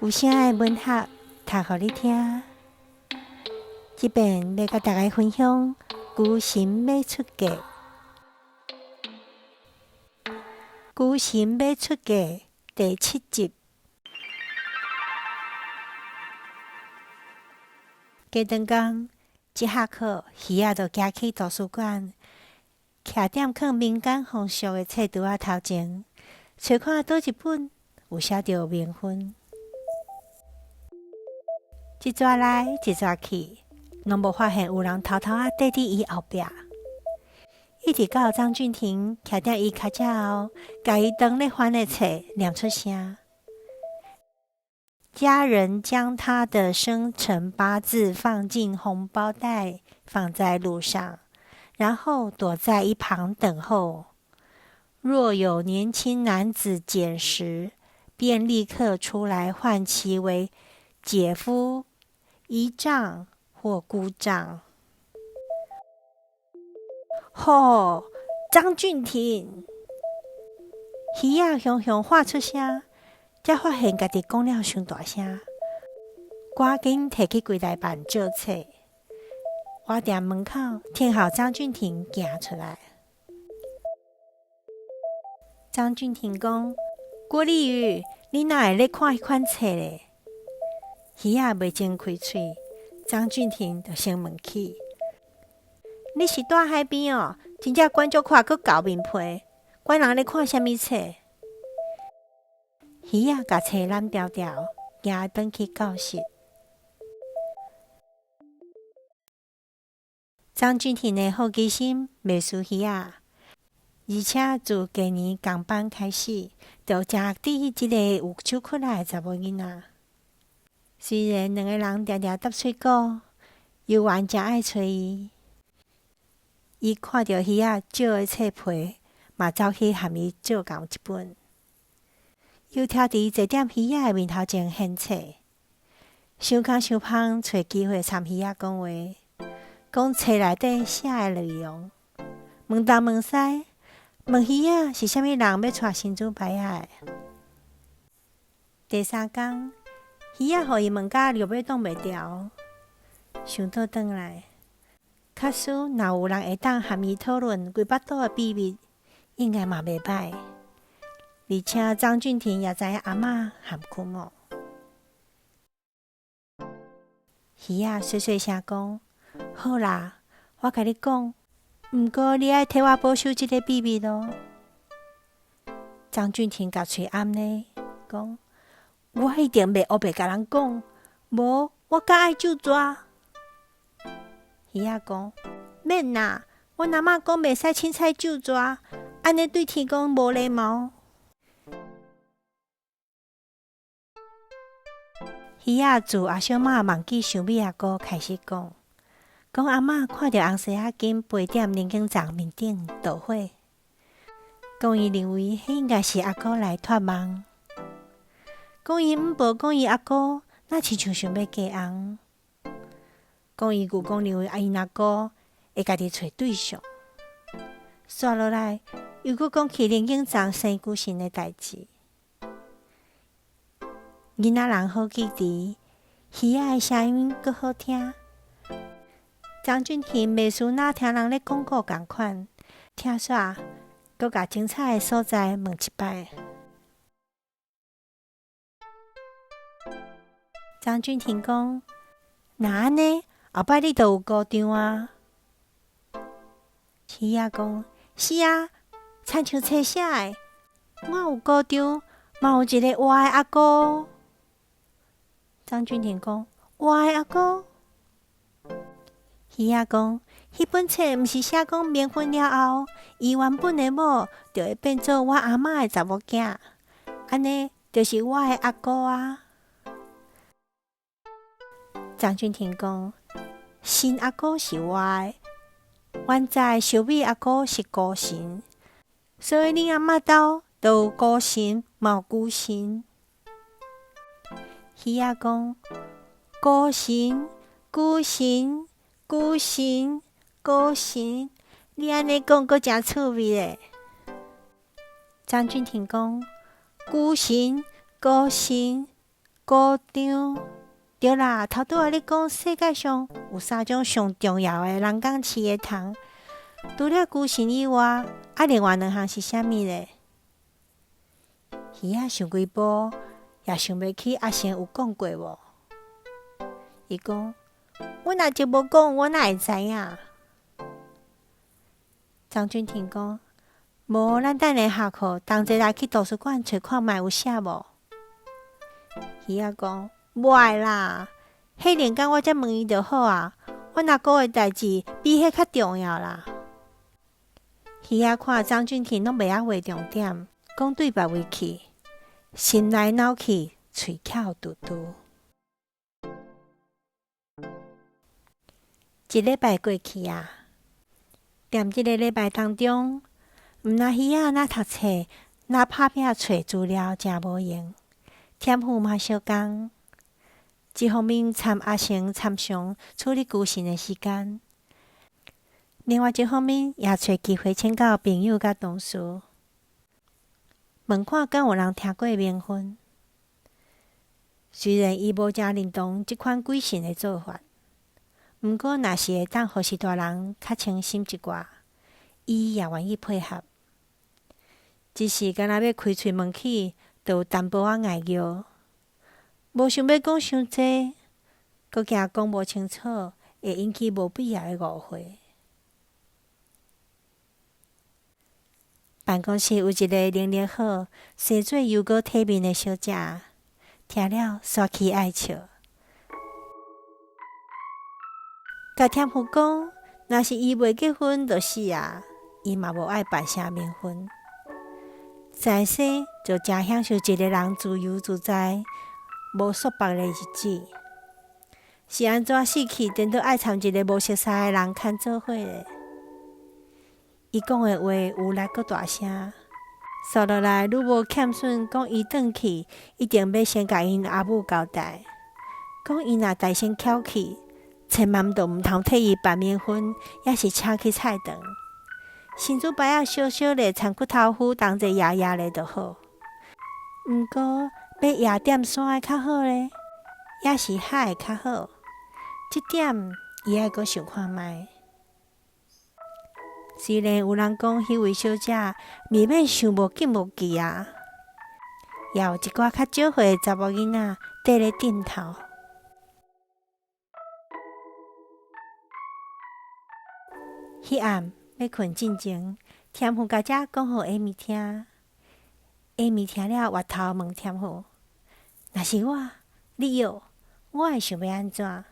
有啥的文学读互你听。这边要甲大家分享《孤身要出嫁》。孤身要出嫁第7集。加顿工，一下课，鱼仔就行去图书馆，徛踮放民间风俗的册橱仔头前，找看倒一本有写着冥婚。一抓来一抓去，拢无发现有人偷偷仔缀伫伊后壁。一直到张俊廷徛踮伊脚趾后，甲伊当咧翻的册念出声。家人将他的生辰八字放进红包袋，放在路上，然后躲在一旁等候。若有年轻男子捡拾，便立刻出来唤其为姐夫、姨丈或姑丈。吼！张俊廷，鱼仔雄雄喊出声，才发现家己讲了伤大声，赶紧摕去柜台办借册。我伫门口听候张俊廷行出来。张俊廷讲：“郭丽宇，你哪会咧看迄款册咧？”鱼仔未前开喙，张俊廷就先问起：“你是住海边哦？真正管足看佫厚面皮，管人咧看啥物册？”鱼仔甲册揽条条，行转去教室。张俊廷的好奇心袂输鱼仔，而且自今年共班开始，就真滴一个有手骨仔的查某囡仔。虽然两个人常常搭喙鼓，犹原真爱找伊。伊看到鱼仔借的册皮，嘛走去和伊借共一本。又跳伫坐踮鱼仔的面头前献册，想空想芳找机会参鱼仔讲话，讲册内底写的内容，问东问西，问鱼仔是啥物人要娶新主牌仔的。第3天，鱼仔互伊问甲尿尾挡袂牢，想倒转来，假使若有人会当和伊讨论规巴肚的秘密，应该嘛袂歹。而且张俊廷也知影阿嬷和舅母。鱼仔细细声讲：“好啦，我甲你讲，毋过你爱替我保守即个秘密咯。”张俊廷甲喙暗咧，讲：“我一定袂黑白甲人讲，无我较爱就抓。”鱼仔讲：“免啦，阮阿嬷讲袂使凊彩就抓，安尼对天公无礼貌。”鱼仔自阿小妈忘记想米阿姑开始讲阿嬷看到红西仔金飞踮人经帐面顶倒火，讲伊认为迄应该是阿姑来托梦，讲伊毋无讲伊阿姑，那亲像想要嫁红，讲伊舅公认为因阿姑会家己找对象，刷落来又佫讲起人经帐生孤神的代志。囡仔人好记忆，鱼仔的声音佫好听。张俊廷袂输若听人咧广告共款，听煞佫甲精彩的所在问一摆。张俊廷讲：“若安尼，后摆你就有高中啊？”鱼仔讲：“是啊，亲像册写的，我有高中，嘛有一个活的阿姑。”张俊廷讲：“活的阿姑？”鱼仔讲：“迄本册毋是写讲冥婚了后，伊原本的某就会变做我阿嬷的查某囝，安尼就是我的阿姑啊。”张俊廷讲：“新阿姑是我的，原在小美阿姑是孤神，所以恁阿嬷兜都有孤神，嘛有孤神。”鱼仔讲：“孤神，孤神，孤神，孤神，你安尼讲佫真趣味咧。”张俊廷讲：“孤神，孤神，鼓掌。对啦，头拄仔你讲世界上有3种上重要的人工饲的虫，除了龟神以外，另外2项是啥物咧？鱼仔想几步，也想袂起阿贤有讲过无？伊讲：我若就无讲，我哪会知影？张俊廷讲：无，咱等下下课，同齐来去图书馆找看卖有写无？鱼仔讲：无爱啦，迄连工我才问伊就好啊。我若讲的代志比迄较重要啦。鱼仔看张俊廷拢袂晓画重点，讲对别位去，心来脑去，喙巧嘟嘟。一礼拜过去啊，踮即个礼拜当中，毋若鱼仔若读册，若拍拼找资料，诚无用。天父嘛相共，一方面参阿成参详处理龟神的时间，另外一方面也找机会请教朋友甲同事，问看敢有人听过冥婚。虽然伊无诚认同即款鬼神的做法，毋过若是会当互是大人较清心一寡，伊也愿意配合。只是敢若要开喙问起，就有淡薄仔碍摇，无想要讲伤济，阁惊讲无清楚，会引起无必要的误会。办公室有一个能力好、生做优果体面的小姐，听了煞气爱笑。甲天父讲，若是伊袂结婚就死啊，伊嘛无爱办啥冥婚。在生就诚享受一个人自由自在、无束缚的日子。是安怎死去，颠倒爱参一个无熟识的人牵做伙咧？伊讲的话有力阁大声，扫落来愈无欠损，讲伊转去一定要先甲因阿母交代，讲伊若大声翘起，千万都毋通替伊办冥婚，也是请去菜场。新主牌仔小小咧，参骨头虎同齐爷爷咧就好。毋过要夜店山的较好咧，也是海的较好。即点伊爱阁想看觅。虽然有人讲迄位小姐未免伤无紧无记啊，也有一寡较少岁的查某囡仔缀咧顶头。迄暗要困进前，天父家姐讲互艾米听。艾米听了，歪头问天父：若是我，你哟，我会想要安怎？